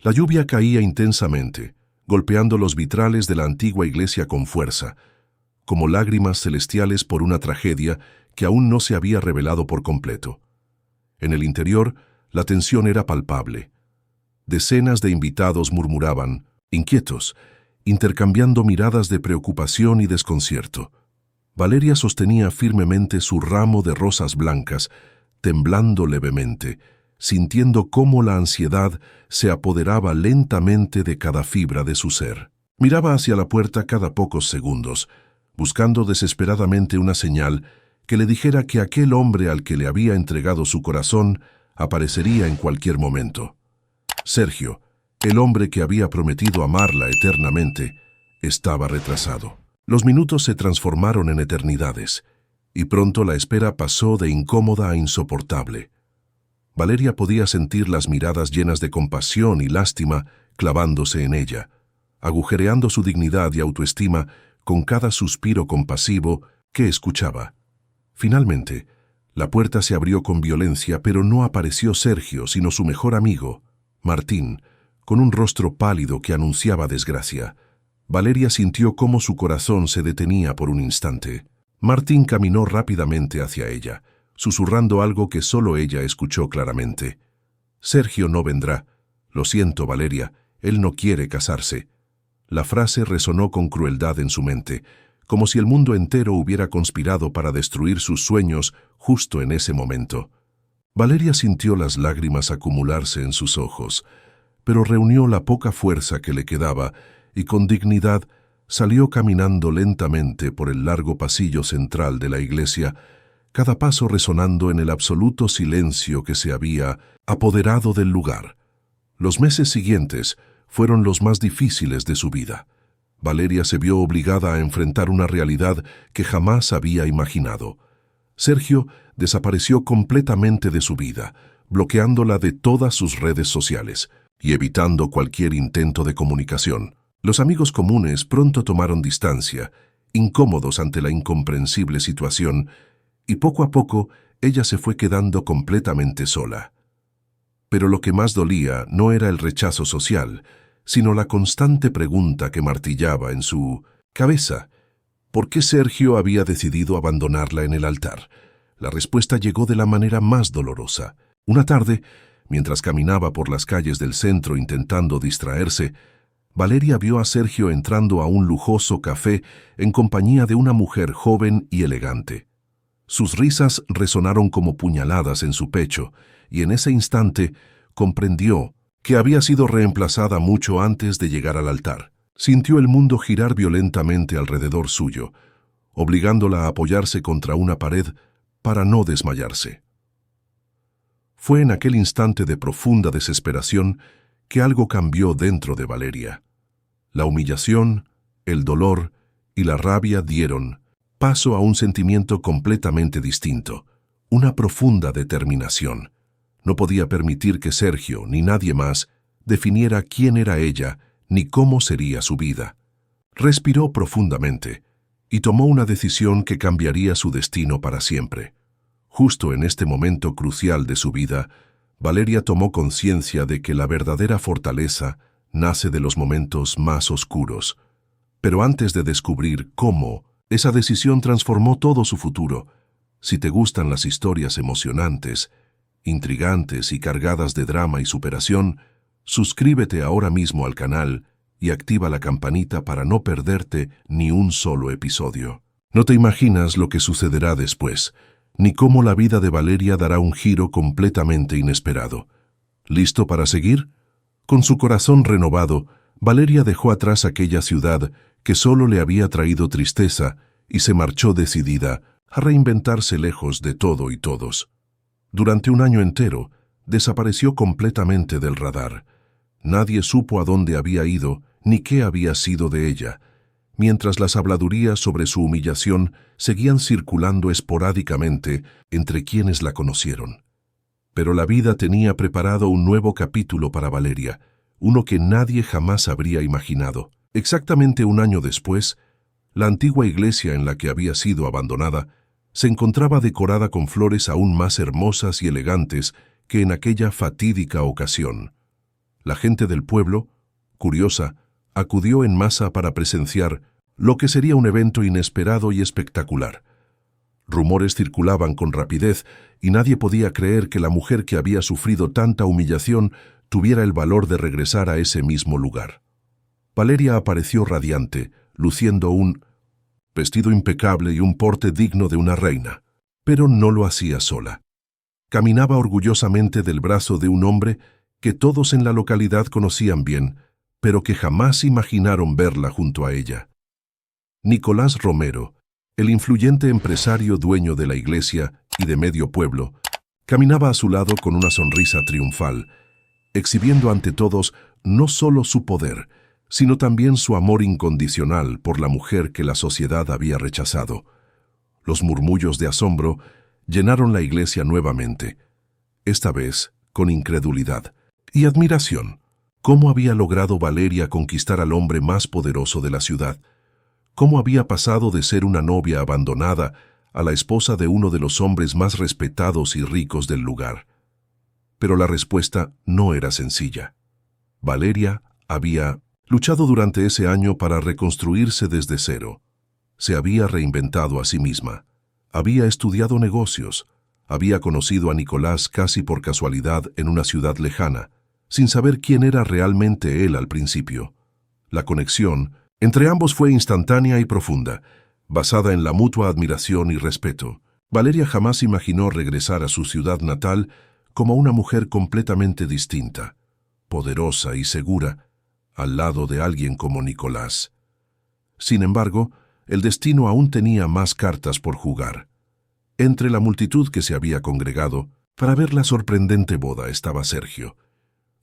La lluvia caía intensamente, golpeando los vitrales de la antigua iglesia con fuerza, como lágrimas celestiales por una tragedia que aún no se había revelado por completo. En el interior, la tensión era palpable. Decenas de invitados murmuraban, inquietos, intercambiando miradas de preocupación y desconcierto. Valeria sostenía firmemente su ramo de rosas blancas, temblando levemente, sintiendo cómo la ansiedad se apoderaba lentamente de cada fibra de su ser. Miraba hacia la puerta cada pocos segundos, buscando desesperadamente una señal que le dijera que aquel hombre al que le había entregado su corazón aparecería en cualquier momento. Sergio, el hombre que había prometido amarla eternamente, estaba retrasado. Los minutos se transformaron en eternidades, y pronto la espera pasó de incómoda a insoportable. Valeria podía sentir las miradas llenas de compasión y lástima clavándose en ella, agujereando su dignidad y autoestima con cada suspiro compasivo que escuchaba. Finalmente, la puerta se abrió con violencia, pero no apareció Sergio, sino su mejor amigo, Martín, con un rostro pálido que anunciaba desgracia. Valeria sintió cómo su corazón se detenía por un instante. Martín caminó rápidamente hacia ella, susurrando algo que solo ella escuchó claramente. «Sergio no vendrá. Lo siento, Valeria, él no quiere casarse». La frase resonó con crueldad en su mente, como si el mundo entero hubiera conspirado para destruir sus sueños justo en ese momento. Valeria sintió las lágrimas acumularse en sus ojos, pero reunió la poca fuerza que le quedaba y con dignidad salió caminando lentamente por el largo pasillo central de la iglesia, cada paso resonando en el absoluto silencio que se había apoderado del lugar. Los meses siguientes fueron los más difíciles de su vida. Valeria se vio obligada a enfrentar una realidad que jamás había imaginado. Sergio desapareció completamente de su vida, bloqueándola de todas sus redes sociales y evitando cualquier intento de comunicación. Los amigos comunes pronto tomaron distancia, incómodos ante la incomprensible situación, y poco a poco ella se fue quedando completamente sola. Pero lo que más dolía no era el rechazo social, sino la constante pregunta que martillaba en su cabeza: ¿por qué Sergio había decidido abandonarla en el altar? La respuesta llegó de la manera más dolorosa. Una tarde, mientras caminaba por las calles del centro intentando distraerse, Valeria vio a Sergio entrando a un lujoso café en compañía de una mujer joven y elegante. Sus risas resonaron como puñaladas en su pecho, y en ese instante comprendió que había sido reemplazada mucho antes de llegar al altar. Sintió el mundo girar violentamente alrededor suyo, obligándola a apoyarse contra una pared para no desmayarse. Fue en aquel instante de profunda desesperación que algo cambió dentro de Valeria. La humillación, el dolor y la rabia dieron paso a un sentimiento completamente distinto, una profunda determinación. No podía permitir que Sergio, ni nadie más, definiera quién era ella, ni cómo sería su vida. Respiró profundamente y tomó una decisión que cambiaría su destino para siempre. Justo en este momento crucial de su vida, Valeria tomó conciencia de que la verdadera fortaleza nace de los momentos más oscuros. Pero antes de descubrir cómo, esa decisión transformó todo su futuro. Si te gustan las historias emocionantes, intrigantes y cargadas de drama y superación, suscríbete ahora mismo al canal y activa la campanita para no perderte ni un solo episodio. No te imaginas lo que sucederá después, ni cómo la vida de Valeria dará un giro completamente inesperado. ¿Listo para seguir? Con su corazón renovado, Valeria dejó atrás aquella ciudad que solo le había traído tristeza y se marchó decidida a reinventarse lejos de todo y todos. Durante un año entero, desapareció completamente del radar. Nadie supo a dónde había ido ni qué había sido de ella, mientras las habladurías sobre su humillación seguían circulando esporádicamente entre quienes la conocieron. Pero la vida tenía preparado un nuevo capítulo para Valeria, uno que nadie jamás habría imaginado. Exactamente un año después, la antigua iglesia en la que había sido abandonada se encontraba decorada con flores aún más hermosas y elegantes que en aquella fatídica ocasión. La gente del pueblo, curiosa, acudió en masa para presenciar lo que sería un evento inesperado y espectacular. Rumores circulaban con rapidez y nadie podía creer que la mujer que había sufrido tanta humillación tuviera el valor de regresar a ese mismo lugar. Valeria apareció radiante, luciendo un vestido impecable y un porte digno de una reina, pero no lo hacía sola. Caminaba orgullosamente del brazo de un hombre que todos en la localidad conocían bien, pero que jamás imaginaron verla junto a ella. Nicolás Romero, el influyente empresario dueño de la iglesia y de medio pueblo, caminaba a su lado con una sonrisa triunfal, exhibiendo ante todos no solo su poder, sino también su amor incondicional por la mujer que la sociedad había rechazado. Los murmullos de asombro llenaron la iglesia nuevamente, esta vez con incredulidad y admiración. ¿Cómo había logrado Valeria conquistar al hombre más poderoso de la ciudad? ¿Cómo había pasado de ser una novia abandonada a la esposa de uno de los hombres más respetados y ricos del lugar? Pero la respuesta no era sencilla. Valeria había luchado durante ese año para reconstruirse desde cero. Se había reinventado a sí misma. Había estudiado negocios. Había conocido a Nicolás casi por casualidad en una ciudad lejana, sin saber quién era realmente él al principio. La conexión entre ambos fue instantánea y profunda, basada en la mutua admiración y respeto. Valeria jamás imaginó regresar a su ciudad natal como una mujer completamente distinta, poderosa y segura, al lado de alguien como Nicolás. Sin embargo, el destino aún tenía más cartas por jugar. Entre la multitud que se había congregado para ver la sorprendente boda estaba Sergio.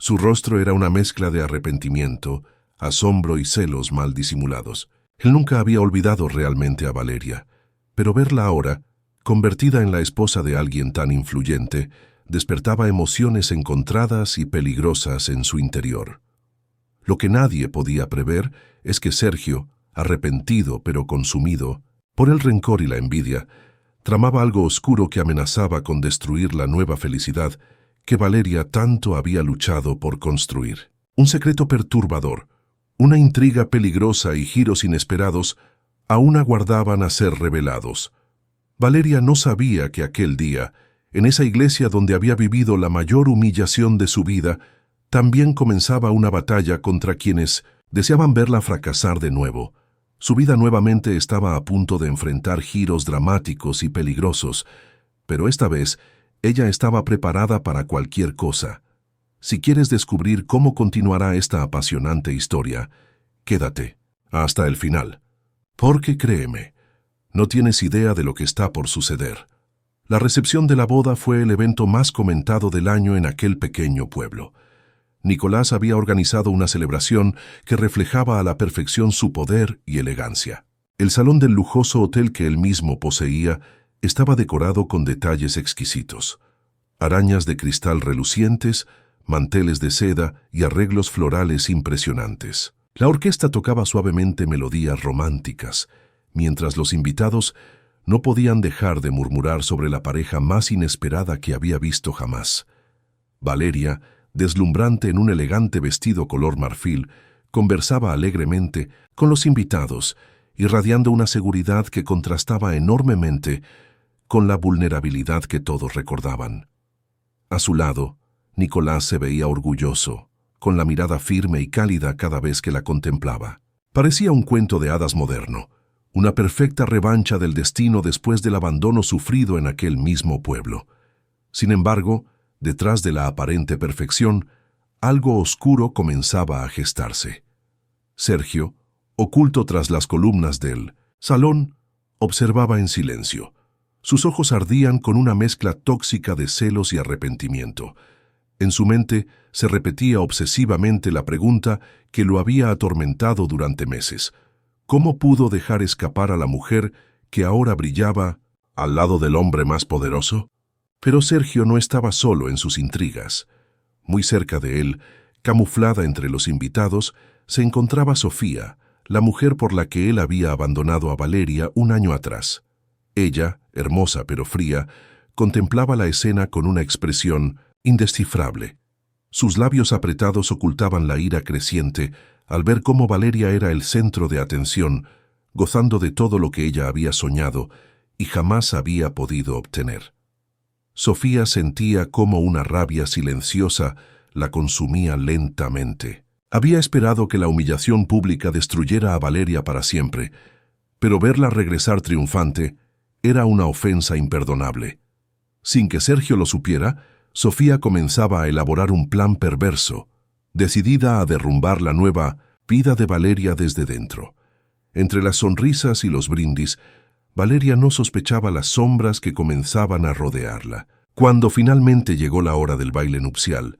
Su rostro era una mezcla de arrepentimiento, asombro y celos mal disimulados. Él nunca había olvidado realmente a Valeria, pero verla ahora, convertida en la esposa de alguien tan influyente, despertaba emociones encontradas y peligrosas en su interior. Lo que nadie podía prever es que Sergio, arrepentido pero consumido por el rencor y la envidia, tramaba algo oscuro que amenazaba con destruir la nueva felicidad que Valeria tanto había luchado por construir. Un secreto perturbador, una intriga peligrosa y giros inesperados aún aguardaban a ser revelados. Valeria no sabía que aquel día, en esa iglesia donde había vivido la mayor humillación de su vida, también comenzaba una batalla contra quienes deseaban verla fracasar de nuevo. Su vida nuevamente estaba a punto de enfrentar giros dramáticos y peligrosos, pero esta vez ella estaba preparada para cualquier cosa. Si quieres descubrir cómo continuará esta apasionante historia, quédate hasta el final. Porque créeme, no tienes idea de lo que está por suceder. La recepción de la boda fue el evento más comentado del año en aquel pequeño pueblo. Nicolás había organizado una celebración que reflejaba a la perfección su poder y elegancia. El salón del lujoso hotel que él mismo poseía estaba decorado con detalles exquisitos. Arañas de cristal relucientes, manteles de seda y arreglos florales impresionantes. La orquesta tocaba suavemente melodías románticas, mientras los invitados no podían dejar de murmurar sobre la pareja más inesperada que había visto jamás. Valeria, deslumbrante en un elegante vestido color marfil, conversaba alegremente con los invitados, irradiando una seguridad que contrastaba enormemente con la vulnerabilidad que todos recordaban. A su lado, Nicolás se veía orgulloso, con la mirada firme y cálida cada vez que la contemplaba. Parecía un cuento de hadas moderno, una perfecta revancha del destino después del abandono sufrido en aquel mismo pueblo. Sin embargo, detrás de la aparente perfección, algo oscuro comenzaba a gestarse. Sergio, oculto tras las columnas del salón, observaba en silencio. Sus ojos ardían con una mezcla tóxica de celos y arrepentimiento. En su mente se repetía obsesivamente la pregunta que lo había atormentado durante meses. ¿Cómo pudo dejar escapar a la mujer que ahora brillaba al lado del hombre más poderoso? Pero Sergio no estaba solo en sus intrigas. Muy cerca de él, camuflada entre los invitados, se encontraba Sofía, la mujer por la que él había abandonado a Valeria un año atrás. Ella, hermosa pero fría, contemplaba la escena con una expresión indescifrable. Sus labios apretados ocultaban la ira creciente al ver cómo Valeria era el centro de atención, gozando de todo lo que ella había soñado y jamás había podido obtener. Sofía sentía cómo una rabia silenciosa la consumía lentamente. Había esperado que la humillación pública destruyera a Valeria para siempre, pero verla regresar triunfante era una ofensa imperdonable. Sin que Sergio lo supiera, Sofía comenzaba a elaborar un plan perverso, decidida a derrumbar la nueva vida de Valeria desde dentro. Entre las sonrisas y los brindis, Valeria no sospechaba las sombras que comenzaban a rodearla. Cuando finalmente llegó la hora del baile nupcial,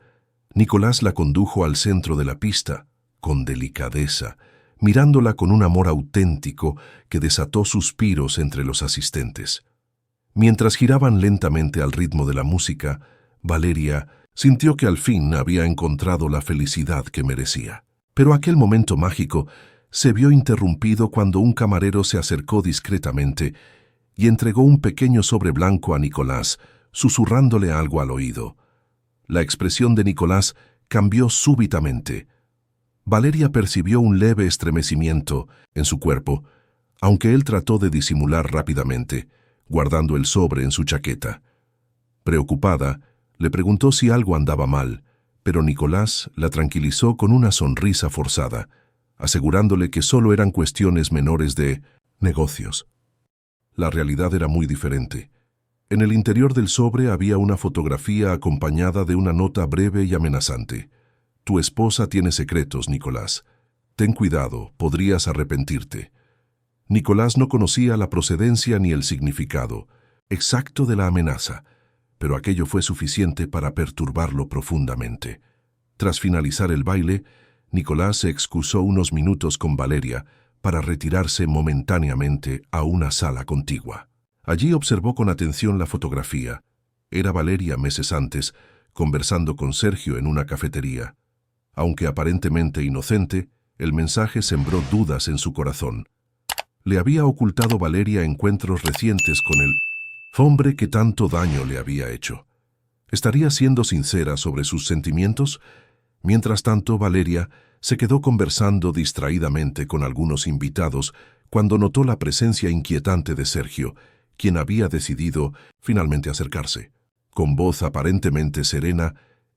Nicolás la condujo al centro de la pista, con delicadeza, mirándola con un amor auténtico que desató suspiros entre los asistentes. Mientras giraban lentamente al ritmo de la música, Valeria sintió que al fin había encontrado la felicidad que merecía. Pero aquel momento mágico se vio interrumpido cuando un camarero se acercó discretamente y entregó un pequeño sobre blanco a Nicolás, susurrándole algo al oído. La expresión de Nicolás cambió súbitamente. Valeria percibió un leve estremecimiento en su cuerpo, aunque él trató de disimular rápidamente, guardando el sobre en su chaqueta. Preocupada, le preguntó si algo andaba mal, pero Nicolás la tranquilizó con una sonrisa forzada, asegurándole que solo eran cuestiones menores de negocios. La realidad era muy diferente. En el interior del sobre había una fotografía acompañada de una nota breve y amenazante. Tu esposa tiene secretos, Nicolás. Ten cuidado, podrías arrepentirte. Nicolás no conocía la procedencia ni el significado exacto de la amenaza, pero aquello fue suficiente para perturbarlo profundamente. Tras finalizar el baile, Nicolás se excusó unos minutos con Valeria para retirarse momentáneamente a una sala contigua. Allí observó con atención la fotografía. Era Valeria meses antes, conversando con Sergio en una cafetería. Aunque aparentemente inocente, el mensaje sembró dudas en su corazón. Le había ocultado Valeria encuentros recientes con el hombre que tanto daño le había hecho. ¿Estaría siendo sincera sobre sus sentimientos? Mientras tanto, Valeria se quedó conversando distraídamente con algunos invitados cuando notó la presencia inquietante de Sergio, quien había decidido finalmente acercarse. Con voz aparentemente serena,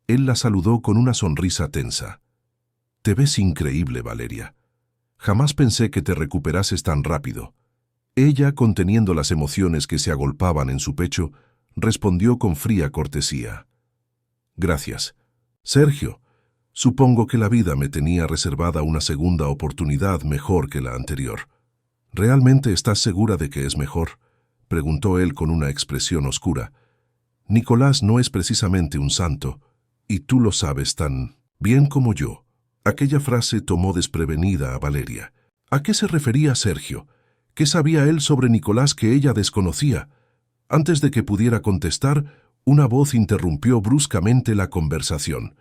él la saludó con una sonrisa tensa. «Te ves increíble, Valeria. Jamás pensé que te recuperases tan rápido». Ella, conteniendo las emociones que se agolpaban en su pecho, respondió con fría cortesía. «Gracias. Sergio, supongo que la vida me tenía reservada una segunda oportunidad mejor que la anterior. ¿Realmente estás segura de que es mejor?», preguntó él con una expresión oscura. «Nicolás no es precisamente un santo, y tú lo sabes tan bien como yo». Aquella frase tomó desprevenida a Valeria. ¿A qué se refería Sergio? ¿Qué sabía él sobre Nicolás que ella desconocía? Antes de que pudiera contestar, una voz interrumpió bruscamente la conversación.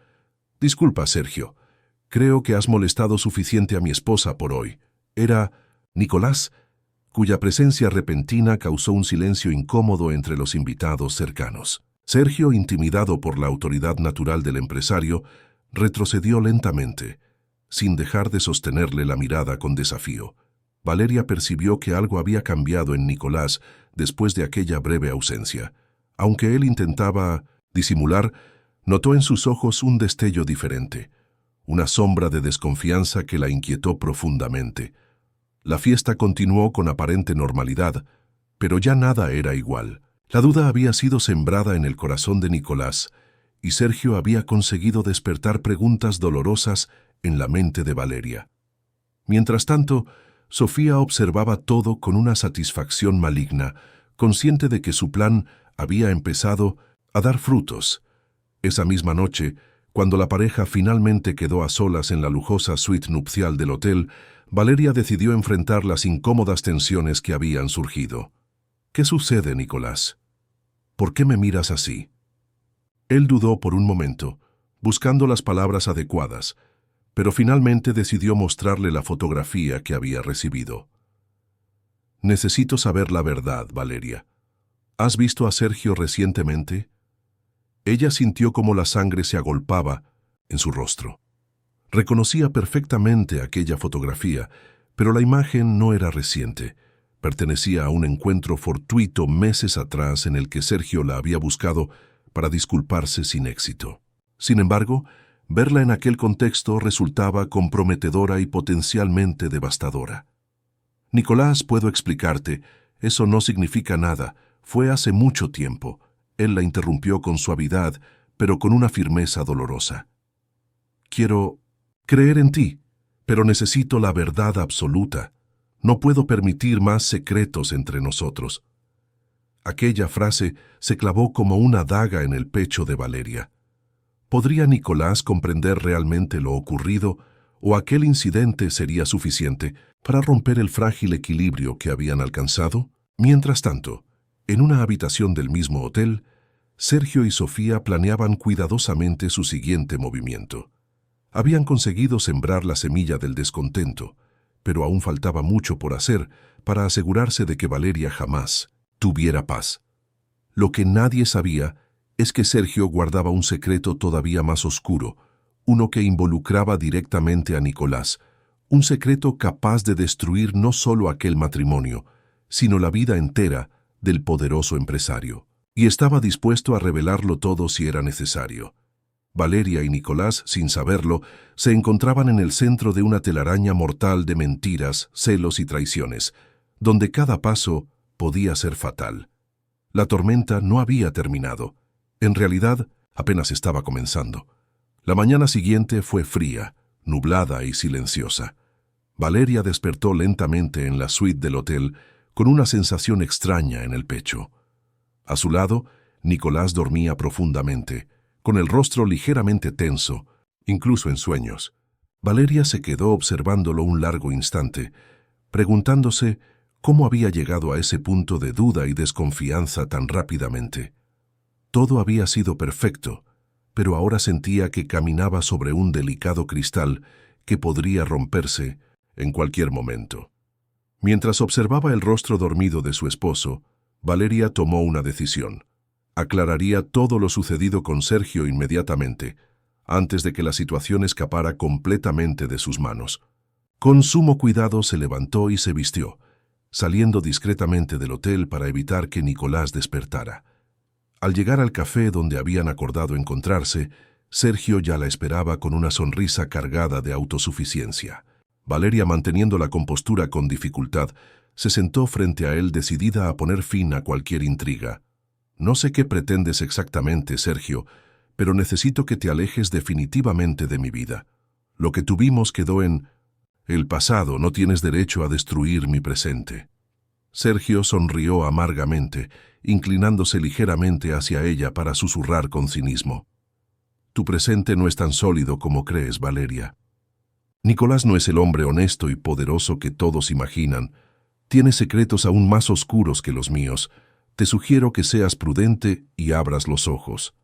«Disculpa, Sergio. Creo que has molestado suficiente a mi esposa por hoy». Era Nicolás, cuya presencia repentina causó un silencio incómodo entre los invitados cercanos. Sergio, intimidado por la autoridad natural del empresario, retrocedió lentamente, sin dejar de sostenerle la mirada con desafío. Valeria percibió que algo había cambiado en Nicolás después de aquella breve ausencia. Aunque él intentaba disimular, notó en sus ojos un destello diferente, una sombra de desconfianza que la inquietó profundamente. La fiesta continuó con aparente normalidad, pero ya nada era igual. La duda había sido sembrada en el corazón de Nicolás, y Sergio había conseguido despertar preguntas dolorosas en la mente de Valeria. Mientras tanto, Sofía observaba todo con una satisfacción maligna, consciente de que su plan había empezado a dar frutos. Esa misma noche, cuando la pareja finalmente quedó a solas en la lujosa suite nupcial del hotel, Valeria decidió enfrentar las incómodas tensiones que habían surgido. «¿Qué sucede, Nicolás? ¿Por qué me miras así?». Él dudó por un momento, buscando las palabras adecuadas, pero finalmente decidió mostrarle la fotografía que había recibido. «Necesito saber la verdad, Valeria. ¿Has visto a Sergio recientemente?». Ella sintió como la sangre se agolpaba en su rostro. Reconocía perfectamente aquella fotografía, pero la imagen no era reciente. Pertenecía a un encuentro fortuito meses atrás en el que Sergio la había buscado para disculparse sin éxito. Sin embargo, verla en aquel contexto resultaba comprometedora y potencialmente devastadora. Nicolás, puedo explicarte, eso no significa nada, fue hace mucho tiempo. Él la interrumpió con suavidad, pero con una firmeza dolorosa. Quiero creer en ti, pero necesito la verdad absoluta. No puedo permitir más secretos entre nosotros. Aquella frase se clavó como una daga en el pecho de Valeria. ¿Podría Nicolás comprender realmente lo ocurrido, o aquel incidente sería suficiente para romper el frágil equilibrio que habían alcanzado? Mientras tanto, en una habitación del mismo hotel, Sergio y Sofía planeaban cuidadosamente su siguiente movimiento. Habían conseguido sembrar la semilla del descontento, pero aún faltaba mucho por hacer para asegurarse de que Valeria jamás tuviera paz. Lo que nadie sabía es que Sergio guardaba un secreto todavía más oscuro, uno que involucraba directamente a Nicolás, un secreto capaz de destruir no solo aquel matrimonio, sino la vida entera del poderoso empresario. Y estaba dispuesto a revelarlo todo si era necesario. Valeria y Nicolás, sin saberlo, se encontraban en el centro de una telaraña mortal de mentiras, celos y traiciones, donde cada paso podía ser fatal. La tormenta no había terminado. En realidad, apenas estaba comenzando. La mañana siguiente fue fría, nublada y silenciosa. Valeria despertó lentamente en la suite del hotel con una sensación extraña en el pecho. A su lado, Nicolás dormía profundamente, con el rostro ligeramente tenso, incluso en sueños. Valeria se quedó observándolo un largo instante, preguntándose cómo había llegado a ese punto de duda y desconfianza tan rápidamente. Todo había sido perfecto, pero ahora sentía que caminaba sobre un delicado cristal que podría romperse en cualquier momento. Mientras observaba el rostro dormido de su esposo, Valeria tomó una decisión. Aclararía todo lo sucedido con Sergio inmediatamente, antes de que la situación escapara completamente de sus manos. Con sumo cuidado se levantó y se vistió, saliendo discretamente del hotel para evitar que Nicolás despertara. Al llegar al café donde habían acordado encontrarse, Sergio ya la esperaba con una sonrisa cargada de autosuficiencia. Valeria, manteniendo la compostura con dificultad, se sentó frente a él decidida a poner fin a cualquier intriga. No sé qué pretendes exactamente, Sergio, pero necesito que te alejes definitivamente de mi vida. Lo que tuvimos quedó en el pasado, no tienes derecho a destruir mi presente. Sergio sonrió amargamente, inclinándose ligeramente hacia ella para susurrar con cinismo. Tu presente no es tan sólido como crees, Valeria. Nicolás no es el hombre honesto y poderoso que todos imaginan. Tiene secretos aún más oscuros que los míos. Te sugiero que seas prudente y abras los ojos.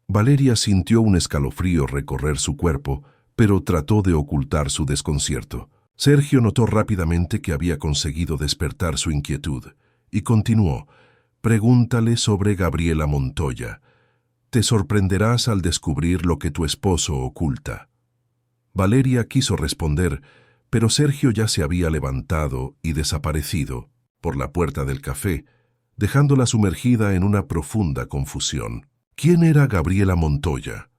Valeria sintió un escalofrío recorrer su cuerpo, pero trató de ocultar su desconcierto. Sergio notó rápidamente que había conseguido despertar su inquietud, y continuó: pregúntale sobre Gabriela Montoya. Te sorprenderás al descubrir lo que tu esposo oculta. Valeria quiso responder, pero Sergio ya se había levantado y desaparecido por la puerta del café, dejándola sumergida en una profunda confusión. ¿Quién era Gabriela Montoya?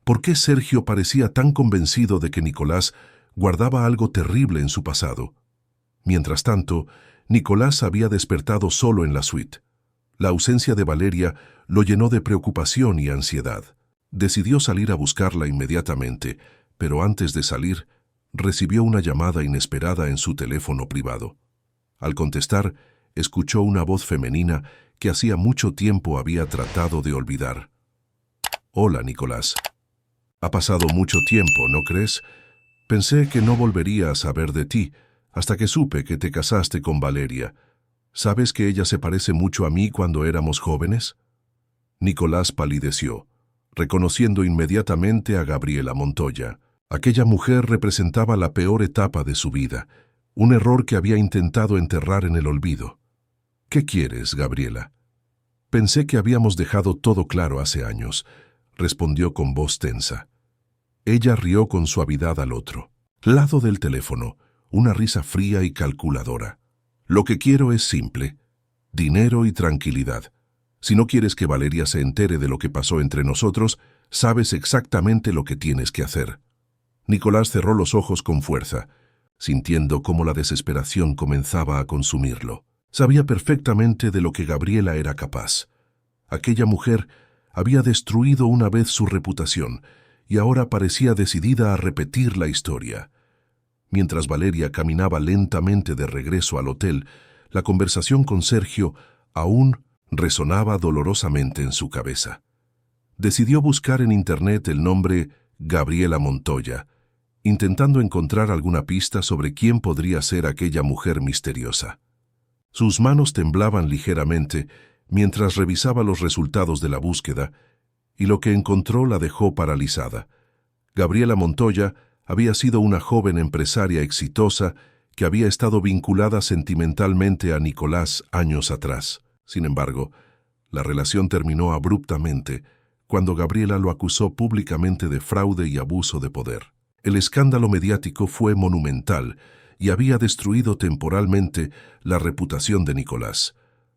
¿Por qué Sergio parecía tan convencido de que Nicolás guardaba algo terrible en su pasado? Mientras tanto, Nicolás había despertado solo en la suite. La ausencia de Valeria lo llenó de preocupación y ansiedad. Decidió salir a buscarla inmediatamente, pero antes de salir, recibió una llamada inesperada en su teléfono privado. Al contestar, escuchó una voz femenina que hacía mucho tiempo había tratado de olvidar. Hola, Nicolás. Ha pasado mucho tiempo, ¿no crees? Pensé que no volvería a saber de ti, hasta que supe que te casaste con Valeria. ¿Sabes que ella se parece mucho a mí cuando éramos jóvenes? Nicolás palideció, reconociendo inmediatamente a Gabriela Montoya. Aquella mujer representaba la peor etapa de su vida, un error que había intentado enterrar en el olvido. ¿Qué quieres, Gabriela? Pensé que habíamos dejado todo claro hace años, respondió con voz tensa. Ella rió con suavidad al otro lado del teléfono, una risa fría y calculadora. Lo que quiero es simple: dinero y tranquilidad. Si no quieres que Valeria se entere de lo que pasó entre nosotros, sabes exactamente lo que tienes que hacer. Nicolás cerró los ojos con fuerza, sintiendo cómo la desesperación comenzaba a consumirlo. Sabía perfectamente de lo que Gabriela era capaz. Aquella mujer había destruido una vez su reputación y ahora parecía decidida a repetir la historia. Mientras Valeria caminaba lentamente de regreso al hotel, la conversación con Sergio aún resonaba dolorosamente en su cabeza. Decidió buscar en internet el nombre Gabriela Montoya, intentando encontrar alguna pista sobre quién podría ser aquella mujer misteriosa. Sus manos temblaban ligeramente mientras revisaba los resultados de la búsqueda, y lo que encontró la dejó paralizada. Gabriela Montoya había sido una joven empresaria exitosa que había estado vinculada sentimentalmente a Nicolás años atrás. Sin embargo, la relación terminó abruptamente cuando Gabriela lo acusó públicamente de fraude y abuso de poder. El escándalo mediático fue monumental y había destruido temporalmente la reputación de Nicolás,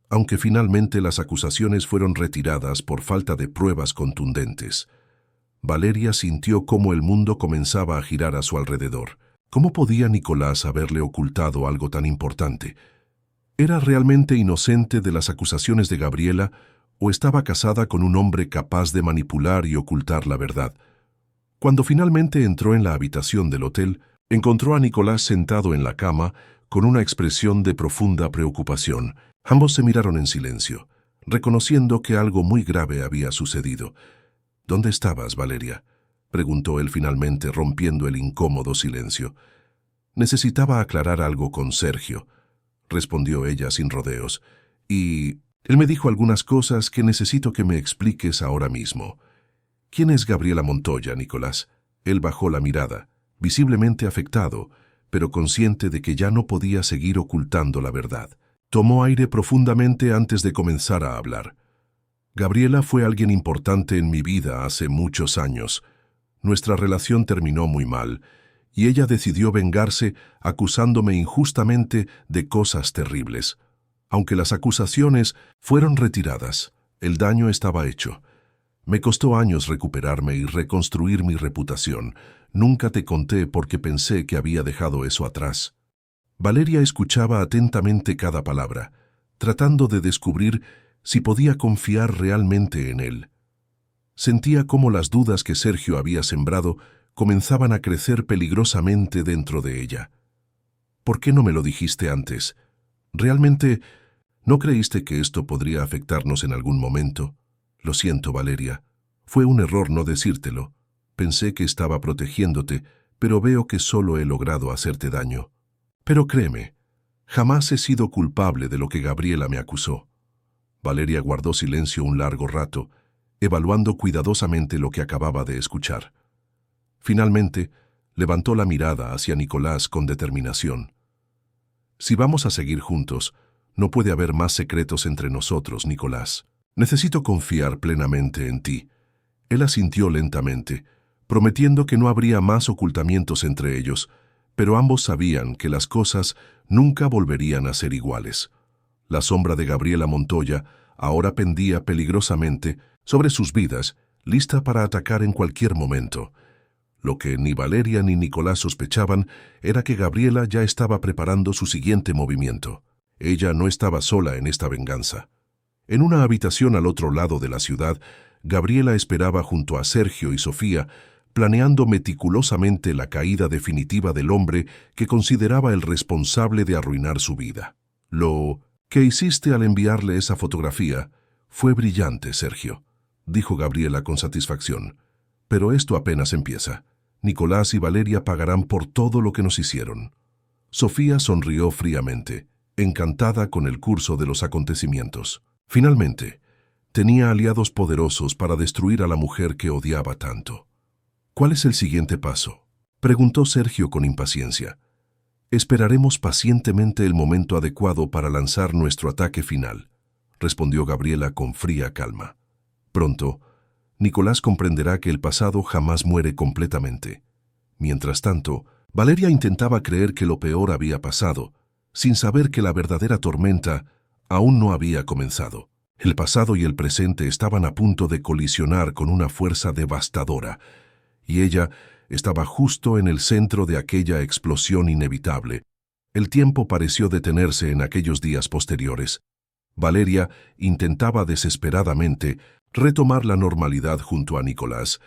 aunque finalmente las acusaciones fueron retiradas por falta de pruebas contundentes. Valeria sintió cómo el mundo comenzaba a girar a su alrededor. ¿Cómo podía Nicolás haberle ocultado algo tan importante? ¿Era realmente inocente de las acusaciones de Gabriela o estaba casada con un hombre capaz de manipular y ocultar la verdad? Cuando finalmente entró en la habitación del hotel, encontró a Nicolás sentado en la cama con una expresión de profunda preocupación. Ambos se miraron en silencio, reconociendo que algo muy grave había sucedido. «¿Dónde estabas, Valeria?», preguntó él finalmente, rompiendo el incómodo silencio. «Necesitaba aclarar algo con Sergio», respondió ella sin rodeos, «y él me dijo algunas cosas que necesito que me expliques ahora mismo». «¿Quién es Gabriela Montoya, Nicolás?». Él bajó la mirada, visiblemente afectado, pero consciente de que ya no podía seguir ocultando la verdad. Tomó aire profundamente antes de comenzar a hablar. «Gabriela fue alguien importante en mi vida hace muchos años. Nuestra relación terminó muy mal, y ella decidió vengarse acusándome injustamente de cosas terribles. Aunque las acusaciones fueron retiradas, el daño estaba hecho. Me costó años recuperarme y reconstruir mi reputación. Nunca te conté porque pensé que había dejado eso atrás». Valeria escuchaba atentamente cada palabra, tratando de descubrir si podía confiar realmente en él. Sentía cómo las dudas que Sergio había sembrado comenzaban a crecer peligrosamente dentro de ella. «¿Por qué no me lo dijiste antes? ¿Realmente no creíste que esto podría afectarnos en algún momento? Lo siento, Valeria. Fue un error no decírtelo. Pensé que estaba protegiéndote, pero veo que solo he logrado hacerte daño. Pero créeme, jamás he sido culpable de lo que Gabriela me acusó». Valeria guardó silencio un largo rato, evaluando cuidadosamente lo que acababa de escuchar. Finalmente, levantó la mirada hacia Nicolás con determinación. «Si vamos a seguir juntos, no puede haber más secretos entre nosotros, Nicolás. Necesito confiar plenamente en ti». Él asintió lentamente, prometiendo que no habría más ocultamientos entre ellos, pero ambos sabían que las cosas nunca volverían a ser iguales. La sombra de Gabriela Montoya ahora pendía peligrosamente sobre sus vidas, lista para atacar en cualquier momento. Lo que ni Valeria ni Nicolás sospechaban era que Gabriela ya estaba preparando su siguiente movimiento. Ella no estaba sola en esta venganza. En una habitación al otro lado de la ciudad, Gabriela esperaba junto a Sergio y Sofía, planeando meticulosamente la caída definitiva del hombre que consideraba el responsable de arruinar su vida. «Lo que hiciste al enviarle esa fotografía fue brillante, Sergio», dijo Gabriela con satisfacción. «Pero esto apenas empieza. Nicolás y Valeria pagarán por todo lo que nos hicieron». Sofía sonrió fríamente, encantada con el curso de los acontecimientos. Finalmente, tenía aliados poderosos para destruir a la mujer que odiaba tanto. «¿Cuál es el siguiente paso?», preguntó Sergio con impaciencia. «Esperaremos pacientemente el momento adecuado para lanzar nuestro ataque final», respondió Gabriela con fría calma. Pronto, Nicolás comprenderá que el pasado jamás muere completamente. Mientras tanto, Valeria intentaba creer que lo peor había pasado, sin saber que la verdadera tormenta aún no había comenzado. El pasado y el presente estaban a punto de colisionar con una fuerza devastadora, y ella estaba justo en el centro de aquella explosión inevitable. El tiempo pareció detenerse en aquellos días posteriores. Valeria intentaba desesperadamente retomar la normalidad junto a Nicolás,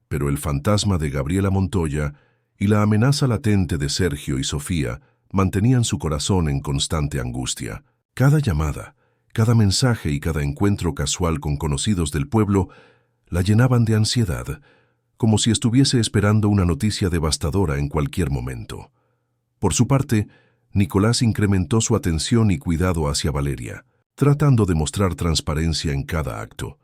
pero el fantasma de Gabriela Montoya y la amenaza latente de Sergio y Sofía mantenían su corazón en constante angustia. Cada llamada, cada mensaje y cada encuentro casual con conocidos del pueblo la llenaban de ansiedad, como si estuviese esperando una noticia devastadora en cualquier momento. Por su parte, Nicolás incrementó su atención y cuidado hacia Valeria, tratando de mostrar transparencia en cada acto.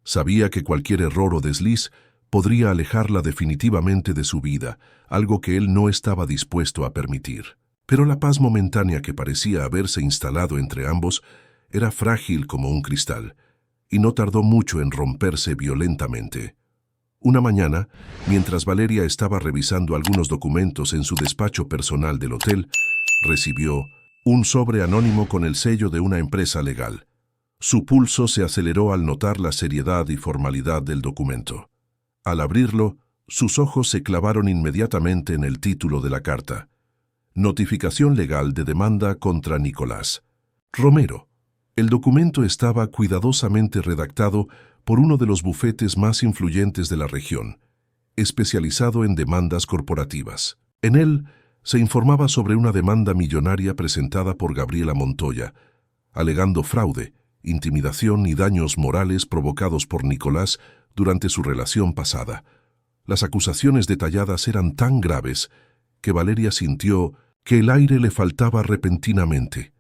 Sabía que cualquier error o desliz podría alejarla definitivamente de su vida, algo que él no estaba dispuesto a permitir. Pero la paz momentánea que parecía haberse instalado entre ambos era frágil como un cristal, y no tardó mucho en romperse violentamente. Una mañana, mientras Valeria estaba revisando algunos documentos en su despacho personal del hotel, recibió un sobre anónimo con el sello de una empresa legal. Su pulso se aceleró al notar la seriedad y formalidad del documento. Al abrirlo, sus ojos se clavaron inmediatamente en el título de la carta. Notificación legal de demanda contra Nicolás Romero. El documento estaba cuidadosamente redactado por uno de los bufetes más influyentes de la región, especializado en demandas corporativas. En él se informaba sobre una demanda millonaria presentada por Gabriela Montoya, alegando fraude, intimidación y daños morales provocados por Nicolás durante su relación pasada. Las acusaciones detalladas eran tan graves que Valeria sintió que el aire le faltaba repentinamente.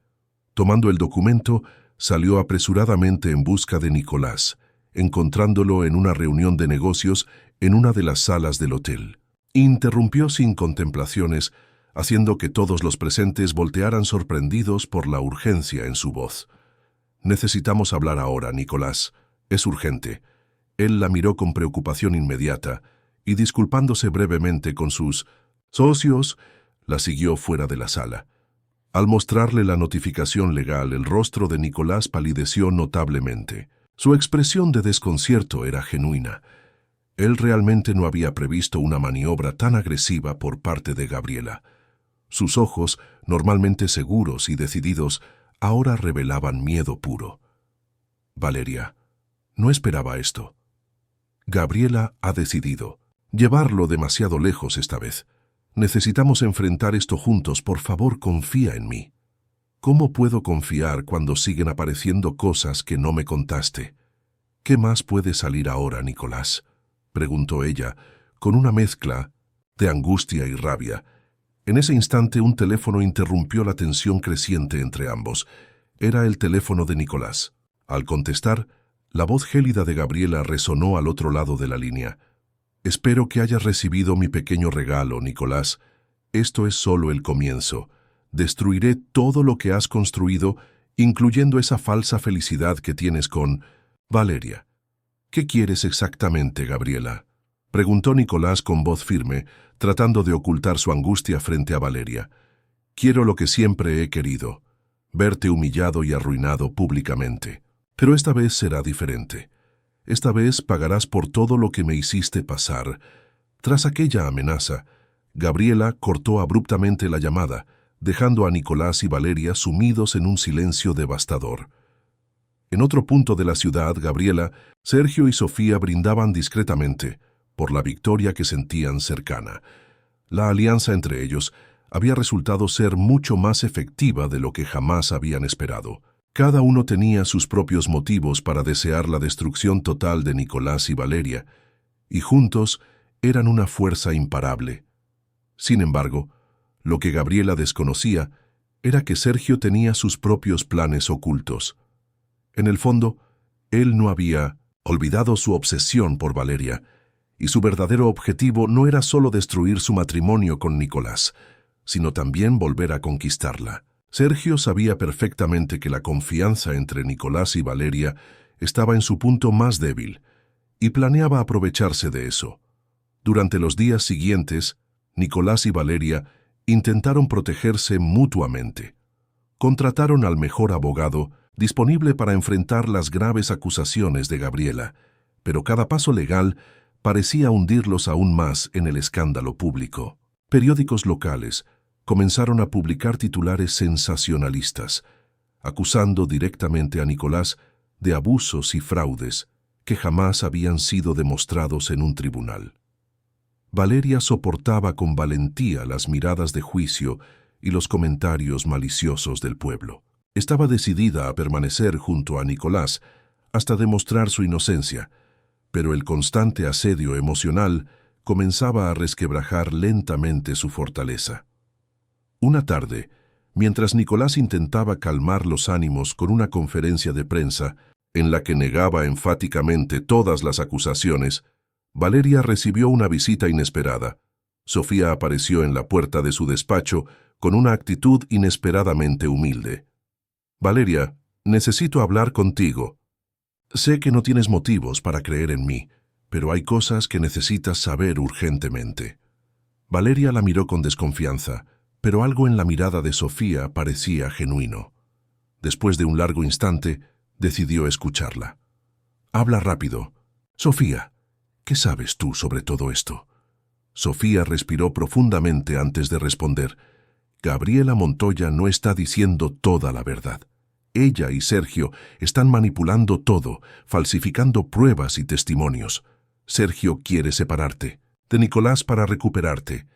Tomando el documento, salió apresuradamente en busca de Nicolás, encontrándolo en una reunión de negocios en una de las salas del hotel. Interrumpió sin contemplaciones, haciendo que todos los presentes voltearan sorprendidos por la urgencia en su voz. «Necesitamos hablar ahora, Nicolás. Es urgente». Él la miró con preocupación inmediata y, disculpándose brevemente con sus socios, la siguió fuera de la sala. Al mostrarle la notificación legal, el rostro de Nicolás palideció notablemente. Su expresión de desconcierto era genuina. Él realmente no había previsto una maniobra tan agresiva por parte de Gabriela. Sus ojos, normalmente seguros y decididos, ahora revelaban miedo puro. «Valeria, no esperaba esto. Gabriela ha decidido llevarlo demasiado lejos esta vez. Necesitamos enfrentar esto juntos, por favor, confía en mí». «¿Cómo puedo confiar cuando siguen apareciendo cosas que no me contaste?» «¿Qué más puede salir ahora, Nicolás?», preguntó ella, con una mezcla de angustia y rabia. En ese instante un teléfono interrumpió la tensión creciente entre ambos. Era el teléfono de Nicolás. Al contestar, la voz gélida de Gabriela resonó al otro lado de la línea. «Espero que hayas recibido mi pequeño regalo, Nicolás. Esto es solo el comienzo. Destruiré todo lo que has construido, incluyendo esa falsa felicidad que tienes con Valeria». «¿Qué quieres exactamente, Gabriela?», preguntó Nicolás con voz firme, tratando de ocultar su angustia frente a Valeria. «Quiero lo que siempre he querido, verte humillado y arruinado públicamente. Pero esta vez será diferente. Esta vez pagarás por todo lo que me hiciste pasar». Tras aquella amenaza, Gabriela cortó abruptamente la llamada, dejando a Nicolás y Valeria sumidos en un silencio devastador. En otro punto de la ciudad, Gabriela, Sergio y Sofía brindaban discretamente por la victoria que sentían cercana. La alianza entre ellos había resultado ser mucho más efectiva de lo que jamás habían esperado. Cada uno tenía sus propios motivos para desear la destrucción total de Nicolás y Valeria, y juntos eran una fuerza imparable. Sin embargo, lo que Gabriela desconocía era que Sergio tenía sus propios planes ocultos. En el fondo, él no había olvidado su obsesión por Valeria, y su verdadero objetivo no era solo destruir su matrimonio con Nicolás, sino también volver a conquistarla. Sergio sabía perfectamente que la confianza entre Nicolás y Valeria estaba en su punto más débil, y planeaba aprovecharse de eso. Durante los días siguientes, Nicolás y Valeria intentaron protegerse mutuamente. Contrataron al mejor abogado disponible para enfrentar las graves acusaciones de Gabriela, pero cada paso legal parecía hundirlos aún más en el escándalo público. Periódicos locales comenzaron a publicar titulares sensacionalistas, acusando directamente a Nicolás de abusos y fraudes que jamás habían sido demostrados en un tribunal. Valeria soportaba con valentía las miradas de juicio y los comentarios maliciosos del pueblo. Estaba decidida a permanecer junto a Nicolás hasta demostrar su inocencia, pero el constante asedio emocional comenzaba a resquebrajar lentamente su fortaleza. Una tarde, mientras Nicolás intentaba calmar los ánimos con una conferencia de prensa en la que negaba enfáticamente todas las acusaciones, Valeria recibió una visita inesperada. Sofía apareció en la puerta de su despacho con una actitud inesperadamente humilde. «Valeria, necesito hablar contigo. Sé que no tienes motivos para creer en mí, pero hay cosas que necesitas saber urgentemente». Valeria la miró con desconfianza, pero algo en la mirada de Sofía parecía genuino. Después de un largo instante, decidió escucharla. «Habla rápido. Sofía, ¿qué sabes tú sobre todo esto?». Sofía respiró profundamente antes de responder. «Gabriela Montoya no está diciendo toda la verdad. Ella y Sergio están manipulando todo, falsificando pruebas y testimonios. Sergio quiere separarte de Nicolás para recuperarte,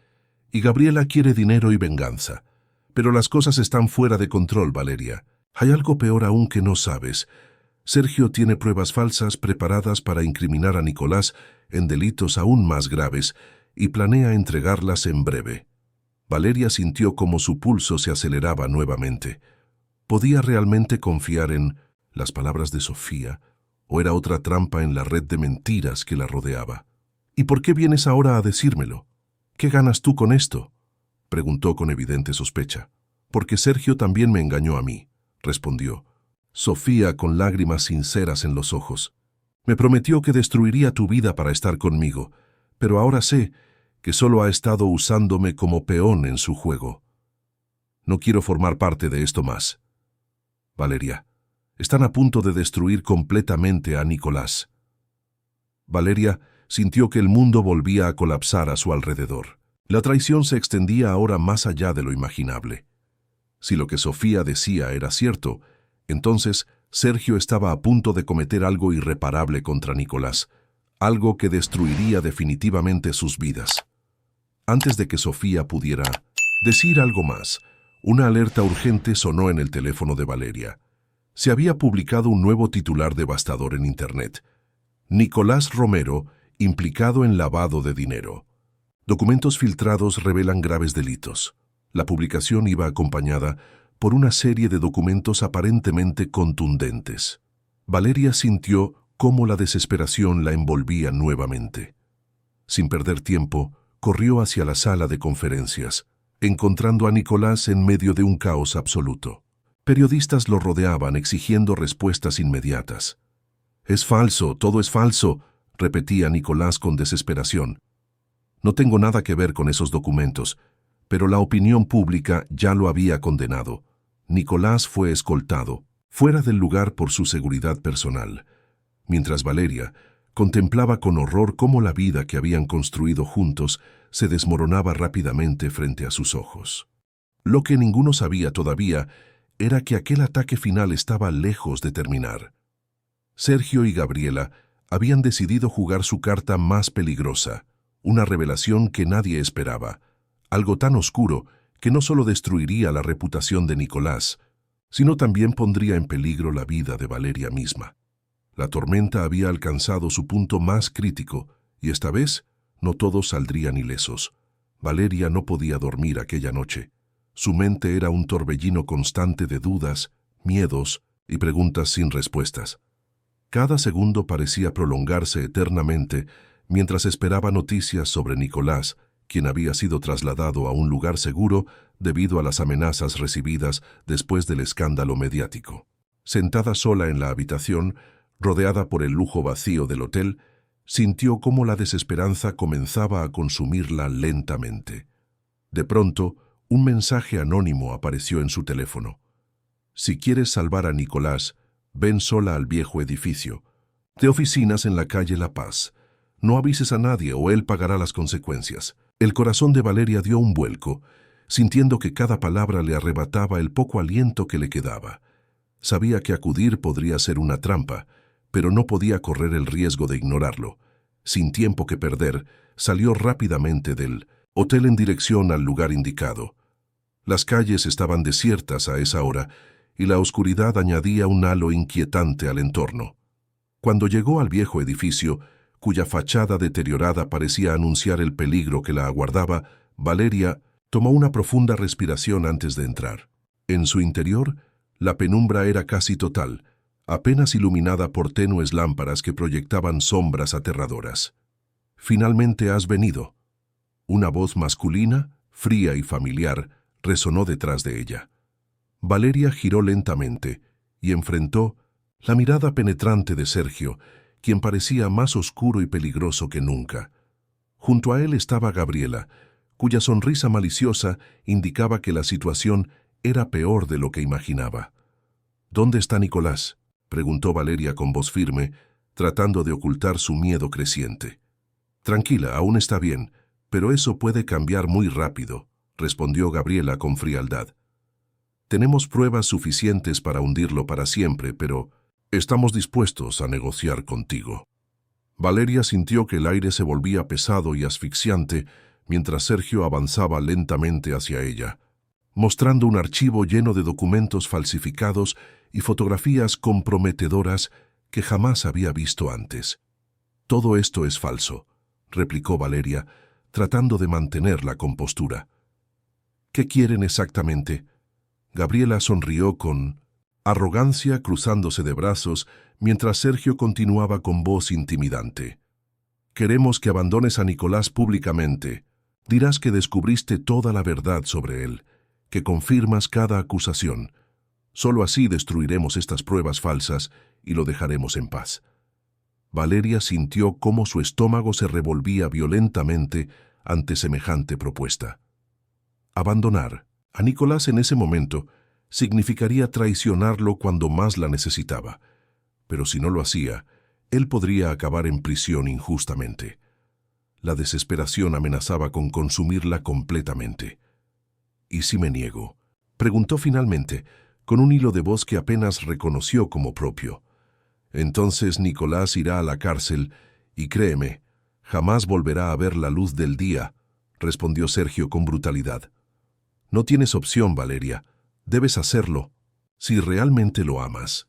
y Gabriela quiere dinero y venganza. Pero las cosas están fuera de control, Valeria. Hay algo peor aún que no sabes. Sergio tiene pruebas falsas preparadas para incriminar a Nicolás en delitos aún más graves y planea entregarlas en breve». Valeria sintió cómo su pulso se aceleraba nuevamente. ¿Podía realmente confiar en las palabras de Sofía o era otra trampa en la red de mentiras que la rodeaba? «¿Y por qué vienes ahora a decírmelo? ¿Qué ganas tú con esto?», preguntó con evidente sospecha. «Porque Sergio también me engañó a mí», respondió Sofía con lágrimas sinceras en los ojos. «Me prometió que destruiría tu vida para estar conmigo, pero ahora sé que solo ha estado usándome como peón en su juego. No quiero formar parte de esto más». «Valeria, están a punto de destruir completamente a Nicolás». Valeria sintió que el mundo volvía a colapsar a su alrededor. La traición se extendía ahora más allá de lo imaginable. Si lo que Sofía decía era cierto, entonces Sergio estaba a punto de cometer algo irreparable contra Nicolás, algo que destruiría definitivamente sus vidas. Antes de que Sofía pudiera decir algo más, una alerta urgente sonó en el teléfono de Valeria. Se había publicado un nuevo titular devastador en Internet. «Nicolás Romero, implicado en lavado de dinero. Documentos filtrados revelan graves delitos». La publicación iba acompañada por una serie de documentos aparentemente contundentes. Valeria sintió cómo la desesperación la envolvía nuevamente. Sin perder tiempo, corrió hacia la sala de conferencias, encontrando a Nicolás en medio de un caos absoluto. Periodistas lo rodeaban exigiendo respuestas inmediatas. «Es falso, todo es falso», repetía Nicolás con desesperación. «No tengo nada que ver con esos documentos, pero la opinión pública ya lo había condenado». Nicolás fue escoltado, fuera del lugar por su seguridad personal, mientras Valeria contemplaba con horror cómo la vida que habían construido juntos se desmoronaba rápidamente frente a sus ojos. Lo que ninguno sabía todavía era que aquel ataque final estaba lejos de terminar. Sergio y Gabriela habían decidido jugar su carta más peligrosa, una revelación que nadie esperaba, algo tan oscuro que no solo destruiría la reputación de Nicolás, sino también pondría en peligro la vida de Valeria misma. La tormenta había alcanzado su punto más crítico, y esta vez no todos saldrían ilesos. Valeria no podía dormir aquella noche. Su mente era un torbellino constante de dudas, miedos y preguntas sin respuestas. Cada segundo parecía prolongarse eternamente mientras esperaba noticias sobre Nicolás, quien había sido trasladado a un lugar seguro debido a las amenazas recibidas después del escándalo mediático. Sentada sola en la habitación, rodeada por el lujo vacío del hotel, Sintió cómo la desesperanza comenzaba a consumirla lentamente. De pronto, un mensaje anónimo apareció en su teléfono. Si quieres salvar a Nicolás, ven sola al viejo edificio, de oficinas en la calle La Paz. No avises a nadie o él pagará las consecuencias. El corazón de Valeria dio un vuelco, sintiendo que cada palabra le arrebataba el poco aliento que le quedaba. Sabía que acudir podría ser una trampa, pero no podía correr el riesgo de ignorarlo. Sin tiempo que perder, salió rápidamente del hotel en dirección al lugar indicado. Las calles estaban desiertas a esa hora y la oscuridad añadía un halo inquietante al entorno. Cuando llegó al viejo edificio, cuya fachada deteriorada parecía anunciar el peligro que la aguardaba, Valeria tomó una profunda respiración antes de entrar. En su interior, la penumbra era casi total, apenas iluminada por tenues lámparas que proyectaban sombras aterradoras. «Finalmente has venido». Una voz masculina, fría y familiar, resonó detrás de ella. Valeria giró lentamente y enfrentó la mirada penetrante de Sergio, quien parecía más oscuro y peligroso que nunca. Junto a él estaba Gabriela, cuya sonrisa maliciosa indicaba que la situación era peor de lo que imaginaba. «¿Dónde está Nicolás?», preguntó Valeria con voz firme, tratando de ocultar su miedo creciente. «Tranquila, aún está bien, pero eso puede cambiar muy rápido», respondió Gabriela con frialdad. «Tenemos pruebas suficientes para hundirlo para siempre, pero estamos dispuestos a negociar contigo». Valeria sintió que el aire se volvía pesado y asfixiante mientras Sergio avanzaba lentamente hacia ella, mostrando un archivo lleno de documentos falsificados y fotografías comprometedoras que jamás había visto antes. «Todo esto es falso», replicó Valeria, tratando de mantener la compostura. «¿Qué quieren exactamente?». Gabriela sonrió con arrogancia, cruzándose de brazos, mientras Sergio continuaba con voz intimidante. «Queremos que abandones a Nicolás públicamente. Dirás que descubriste toda la verdad sobre él, que confirmas cada acusación. Solo así destruiremos estas pruebas falsas y lo dejaremos en paz». Valeria sintió cómo su estómago se revolvía violentamente ante semejante propuesta. Abandonar a Nicolás en ese momento significaría traicionarlo cuando más la necesitaba, pero si no lo hacía, él podría acabar en prisión injustamente. La desesperación amenazaba con consumirla completamente. «¿Y si me niego?», preguntó finalmente, con un hilo de voz que apenas reconoció como propio. «Entonces Nicolás irá a la cárcel y créeme, jamás volverá a ver la luz del día», respondió Sergio con brutalidad. «No tienes opción, Valeria. Debes hacerlo, si realmente lo amas».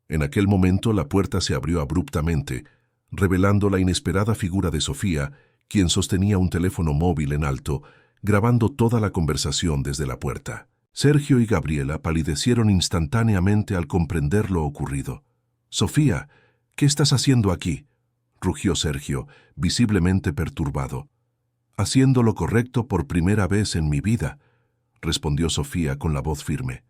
En aquel momento la puerta se abrió abruptamente, revelando la inesperada figura de Sofía, quien sostenía un teléfono móvil en alto, grabando toda la conversación desde la puerta. Sergio y Gabriela palidecieron instantáneamente al comprender lo ocurrido. «Sofía, ¿qué estás haciendo aquí?», rugió Sergio, visiblemente perturbado. «Haciendo lo correcto por primera vez en mi vida», respondió Sofía con la voz firme.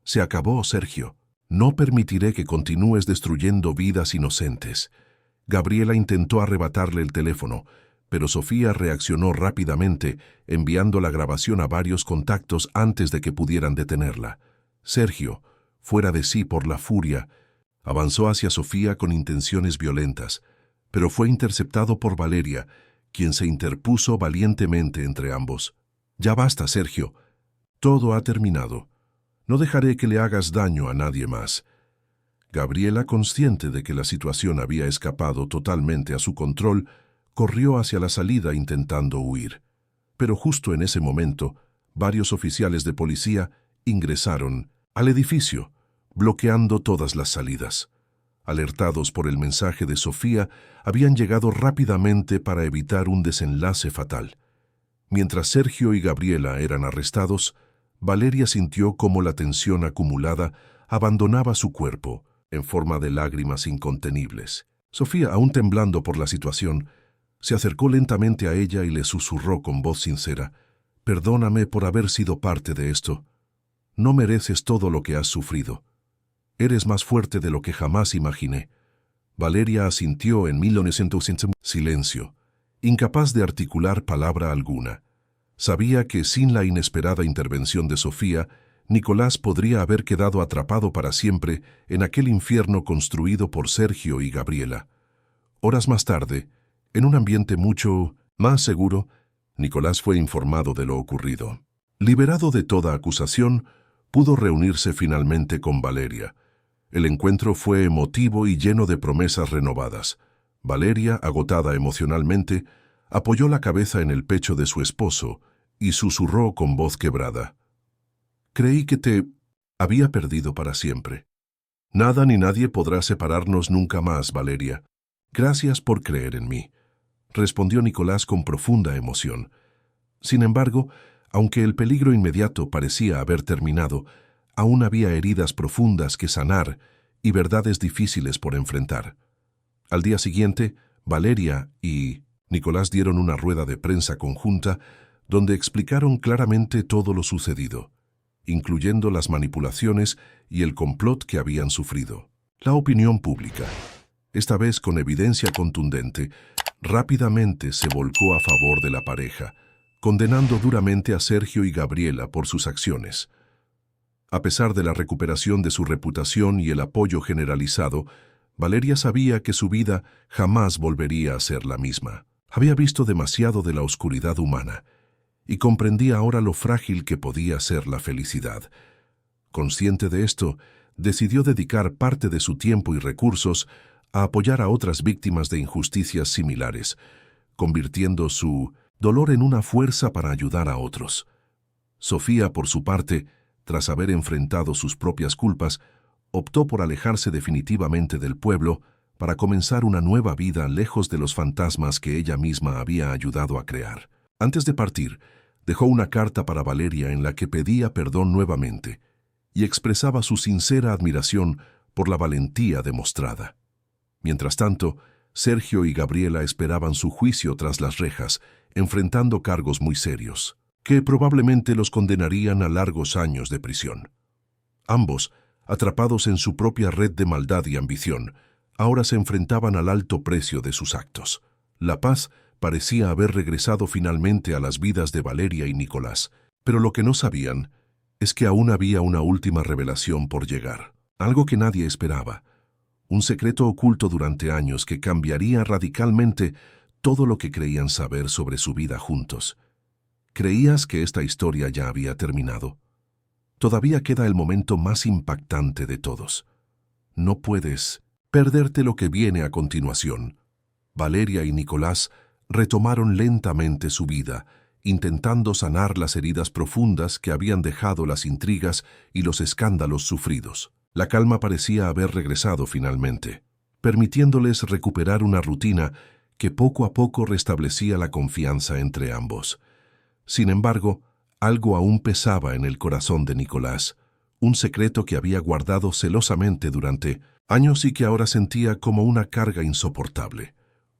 «Se acabó, Sergio. No permitiré que continúes destruyendo vidas inocentes». Gabriela intentó arrebatarle el teléfono, pero Sofía reaccionó rápidamente, enviando la grabación a varios contactos antes de que pudieran detenerla. Sergio, fuera de sí por la furia, avanzó hacia Sofía con intenciones violentas, pero fue interceptado por Valeria, quien se interpuso valientemente entre ambos. «Ya basta, Sergio. Todo ha terminado. No dejaré que le hagas daño a nadie más». Gabriela, consciente de que la situación había escapado totalmente a su control, corrió hacia la salida intentando huir. Pero justo en ese momento, varios oficiales de policía ingresaron al edificio, bloqueando todas las salidas. Alertados por el mensaje de Sofía, habían llegado rápidamente para evitar un desenlace fatal. Mientras Sergio y Gabriela eran arrestados, Valeria sintió cómo la tensión acumulada abandonaba su cuerpo, en forma de lágrimas incontenibles. Sofía, aún temblando por la situación, se acercó lentamente a ella y le susurró con voz sincera: «Perdóname por haber sido parte de esto. No mereces todo lo que has sufrido. Eres más fuerte de lo que jamás imaginé. Valeria asintió en 1900. Silencio, incapaz de articular palabra alguna. Sabía que sin la inesperada intervención de Sofía, Nicolás podría haber quedado atrapado para siempre en aquel infierno construido por Sergio y Gabriela. Horas más tarde, en un ambiente mucho más seguro, Nicolás fue informado de lo ocurrido. Liberado de toda acusación, pudo reunirse finalmente con Valeria. El encuentro fue emotivo y lleno de promesas renovadas. Valeria, agotada emocionalmente, apoyó la cabeza en el pecho de su esposo y susurró con voz quebrada: «Creí que te había perdido para siempre. Nada ni nadie podrá separarnos nunca más, Valeria. Gracias por creer en mí», respondió Nicolás con profunda emoción. Sin embargo, aunque el peligro inmediato parecía haber terminado, aún había heridas profundas que sanar y verdades difíciles por enfrentar. Al día siguiente, Valeria y Nicolás dieron una rueda de prensa conjunta donde explicaron claramente todo lo sucedido, incluyendo las manipulaciones y el complot que habían sufrido. La opinión pública, esta vez con evidencia contundente, rápidamente se volcó a favor de la pareja, condenando duramente a Sergio y Gabriela por sus acciones. A pesar de la recuperación de su reputación y el apoyo generalizado, Valeria sabía que su vida jamás volvería a ser la misma. Había visto demasiado de la oscuridad humana y comprendía ahora lo frágil que podía ser la felicidad. Consciente de esto, decidió dedicar parte de su tiempo y recursos a apoyar a otras víctimas de injusticias similares, convirtiendo su dolor en una fuerza para ayudar a otros. Sofía, por su parte, tras haber enfrentado sus propias culpas, optó por alejarse definitivamente del pueblo para comenzar una nueva vida lejos de los fantasmas que ella misma había ayudado a crear. Antes de partir, dejó una carta para Valeria en la que pedía perdón nuevamente y expresaba su sincera admiración por la valentía demostrada. Mientras tanto, Sergio y Gabriela esperaban su juicio tras las rejas, enfrentando cargos muy serios, que probablemente los condenarían a largos años de prisión. Ambos, atrapados en su propia red de maldad y ambición, ahora se enfrentaban al alto precio de sus actos. La paz parecía haber regresado finalmente a las vidas de Valeria y Nicolás, pero lo que no sabían es que aún había una última revelación por llegar, algo que nadie esperaba, un secreto oculto durante años que cambiaría radicalmente todo lo que creían saber sobre su vida juntos. ¿Creías que esta historia ya había terminado? Todavía queda el momento más impactante de todos. No puedes perderte lo que viene a continuación. Valeria y Nicolás retomaron lentamente su vida, intentando sanar las heridas profundas que habían dejado las intrigas y los escándalos sufridos. La calma parecía haber regresado finalmente, permitiéndoles recuperar una rutina que poco a poco restablecía la confianza entre ambos. Sin embargo, algo aún pesaba en el corazón de Nicolás, un secreto que había guardado celosamente durante años y que ahora sentía como una carga insoportable.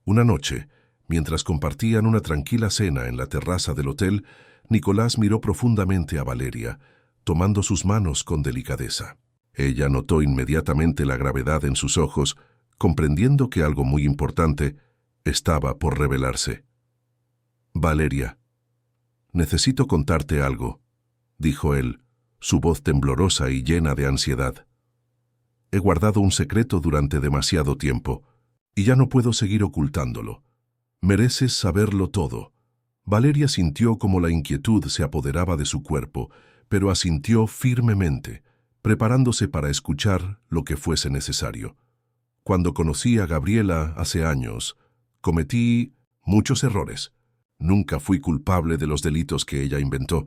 Una noche, mientras compartían una tranquila cena en la terraza del hotel, Nicolás miró profundamente a Valeria, tomando sus manos con delicadeza. Ella notó inmediatamente la gravedad en sus ojos, comprendiendo que algo muy importante estaba por revelarse. «Valeria, necesito contarte algo», dijo él, su voz temblorosa y llena de ansiedad. «He guardado un secreto durante demasiado tiempo, y ya no puedo seguir ocultándolo. Mereces saberlo todo». Valeria sintió como la inquietud se apoderaba de su cuerpo, pero asintió firmemente, preparándose para escuchar lo que fuese necesario. «Cuando conocí a Gabriela hace años, cometí muchos errores. Nunca fui culpable de los delitos que ella inventó,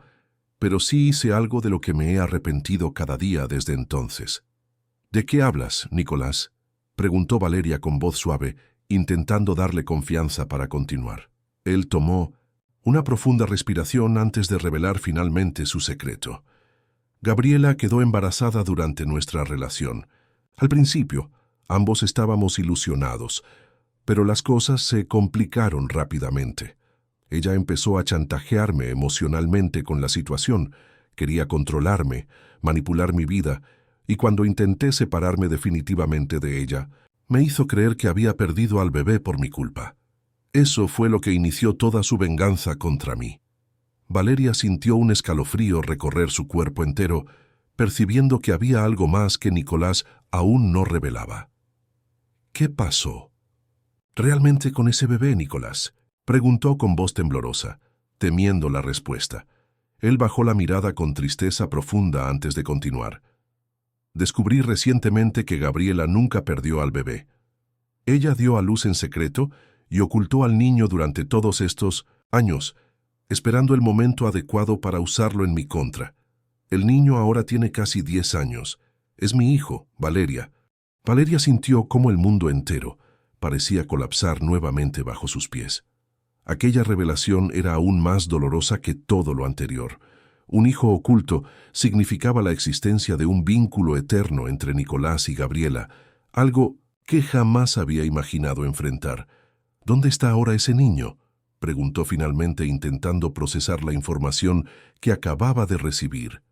pero sí hice algo de lo que me he arrepentido cada día desde entonces». «¿De qué hablas, Nicolás?», preguntó Valeria con voz suave, intentando darle confianza para continuar. Él tomó una profunda respiración antes de revelar finalmente su secreto. «Gabriela quedó embarazada durante nuestra relación. Al principio, ambos estábamos ilusionados, pero las cosas se complicaron rápidamente. Ella empezó a chantajearme emocionalmente con la situación, quería controlarme, manipular mi vida, y cuando intenté separarme definitivamente de ella, Me hizo creer que había perdido al bebé por mi culpa. Eso fue lo que inició toda su venganza contra mí. Valeria sintió un escalofrío recorrer su cuerpo entero, percibiendo que había algo más que Nicolás aún no revelaba. ¿Qué pasó realmente con ese bebé, Nicolás?, preguntó con voz temblorosa, temiendo la respuesta. Él bajó la mirada con tristeza profunda antes de continuar. Descubrí recientemente que Gabriela nunca perdió al bebé. Ella dio a luz en secreto y ocultó al niño durante todos estos años, esperando el momento adecuado para usarlo en mi contra. El niño ahora tiene casi 10 años. Es mi hijo, Valeria. Valeria sintió cómo el mundo entero parecía colapsar nuevamente bajo sus pies. Aquella revelación era aún más dolorosa que todo lo anterior. Un hijo oculto significaba la existencia de un vínculo eterno entre Nicolás y Gabriela, algo que jamás había imaginado enfrentar. ¿Dónde está ahora ese niño?, preguntó finalmente, intentando procesar la información que acababa de recibir.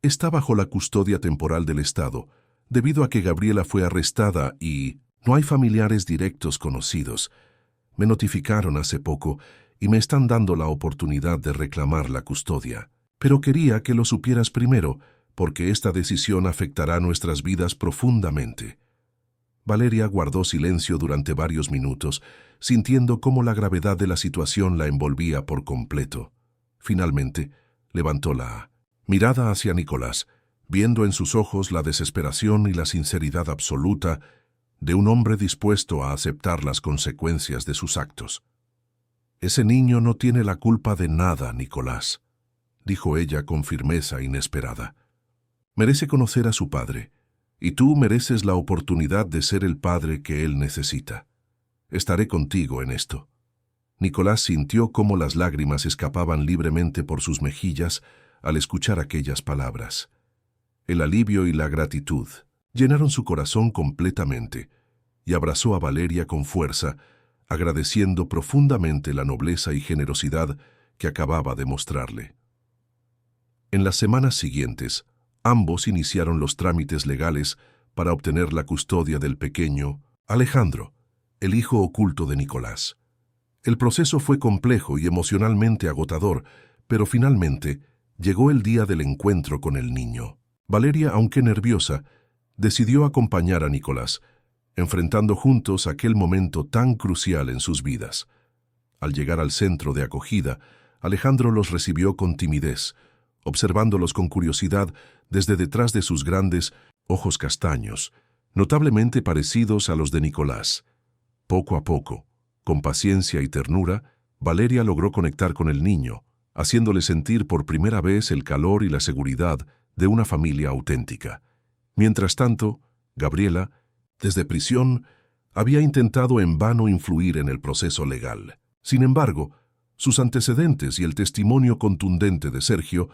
Está bajo la custodia temporal del Estado, debido a que Gabriela fue arrestada y no hay familiares directos conocidos. Me notificaron hace poco y me están dando la oportunidad de reclamar la custodia. Pero quería que lo supieras primero, porque esta decisión afectará nuestras vidas profundamente. Valeria guardó silencio durante varios minutos, sintiendo cómo la gravedad de la situación la envolvía por completo. Finalmente, levantó la mirada hacia Nicolás, viendo en sus ojos la desesperación y la sinceridad absoluta de un hombre dispuesto a aceptar las consecuencias de sus actos. «Ese niño no tiene la culpa de nada, Nicolás», dijo ella con firmeza inesperada. «Merece conocer a su padre, y tú mereces la oportunidad de ser el padre que él necesita. Estaré contigo en esto». Nicolás sintió cómo las lágrimas escapaban libremente por sus mejillas al escuchar aquellas palabras. El alivio y la gratitud llenaron su corazón completamente, y abrazó a Valeria con fuerza, agradeciendo profundamente la nobleza y generosidad que acababa de mostrarle. En las semanas siguientes, ambos iniciaron los trámites legales para obtener la custodia del pequeño Alejandro, el hijo oculto de Nicolás. El proceso fue complejo y emocionalmente agotador, pero finalmente llegó el día del encuentro con el niño. Valeria, aunque nerviosa, decidió acompañar a Nicolás, enfrentando juntos aquel momento tan crucial en sus vidas. Al llegar al centro de acogida, Alejandro los recibió con timidez, observándolos con curiosidad desde detrás de sus grandes ojos castaños, notablemente parecidos a los de Nicolás. Poco a poco, con paciencia y ternura, Valeria logró conectar con el niño, haciéndole sentir por primera vez el calor y la seguridad de una familia auténtica. Mientras tanto, Gabriela, desde prisión, había intentado en vano influir en el proceso legal. Sin embargo, sus antecedentes y el testimonio contundente de Sergio,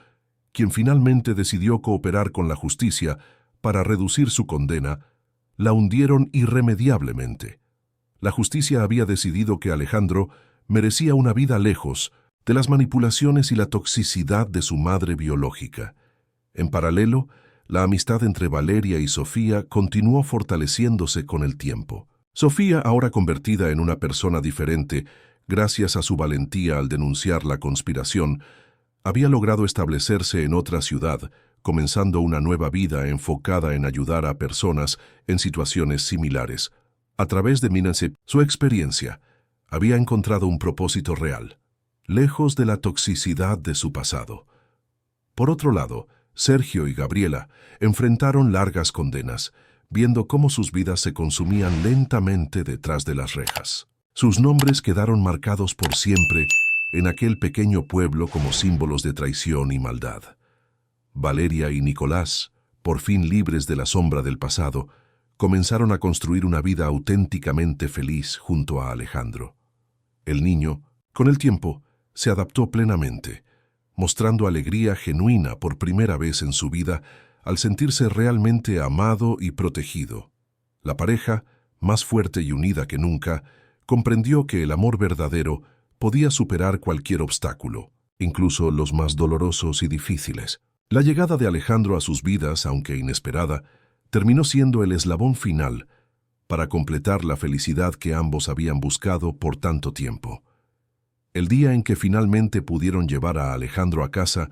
quien finalmente decidió cooperar con la justicia para reducir su condena, la hundieron irremediablemente. La justicia había decidido que Alejandro merecía una vida lejos de las manipulaciones y la toxicidad de su madre biológica. En paralelo, la amistad entre Valeria y Sofía continuó fortaleciéndose con el tiempo. Sofía, ahora convertida en una persona diferente, gracias a su valentía al denunciar la conspiración, había logrado establecerse en otra ciudad, comenzando una nueva vida enfocada en ayudar a personas en situaciones similares. A través de Minasep, su experiencia había encontrado un propósito real, lejos de la toxicidad de su pasado. Por otro lado, Sergio y Gabriela enfrentaron largas condenas, viendo cómo sus vidas se consumían lentamente detrás de las rejas. Sus nombres quedaron marcados por siempre en aquel pequeño pueblo como símbolos de traición y maldad. Valeria y Nicolás, por fin libres de la sombra del pasado, comenzaron a construir una vida auténticamente feliz junto a Alejandro. El niño, con el tiempo, se adaptó plenamente, mostrando alegría genuina por primera vez en su vida al sentirse realmente amado y protegido. La pareja, más fuerte y unida que nunca, comprendió que el amor verdadero podía superar cualquier obstáculo, incluso los más dolorosos y difíciles. La llegada de Alejandro a sus vidas, aunque inesperada, terminó siendo el eslabón final para completar la felicidad que ambos habían buscado por tanto tiempo. El día en que finalmente pudieron llevar a Alejandro a casa,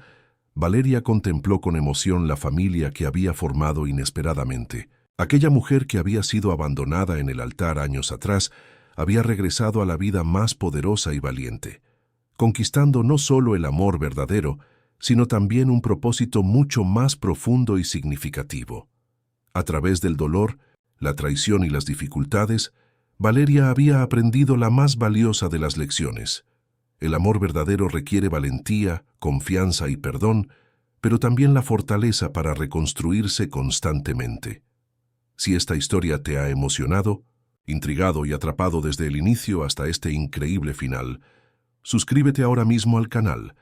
Valeria contempló con emoción la familia que había formado inesperadamente. Aquella mujer que había sido abandonada en el altar años atrás había regresado a la vida más poderosa y valiente, conquistando no solo el amor verdadero, sino también un propósito mucho más profundo y significativo. A través del dolor, la traición y las dificultades, Valeria había aprendido la más valiosa de las lecciones. El amor verdadero requiere valentía, confianza y perdón, pero también la fortaleza para reconstruirse constantemente. Si esta historia te ha emocionado, intrigado y atrapado desde el inicio hasta este increíble final, suscríbete ahora mismo al canal,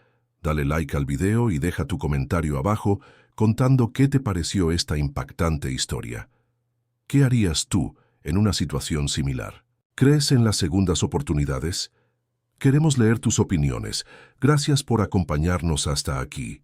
dale like al video y deja tu comentario abajo contando qué te pareció esta impactante historia. ¿Qué harías tú en una situación similar? ¿Crees en las segundas oportunidades? Queremos leer tus opiniones. Gracias por acompañarnos hasta aquí.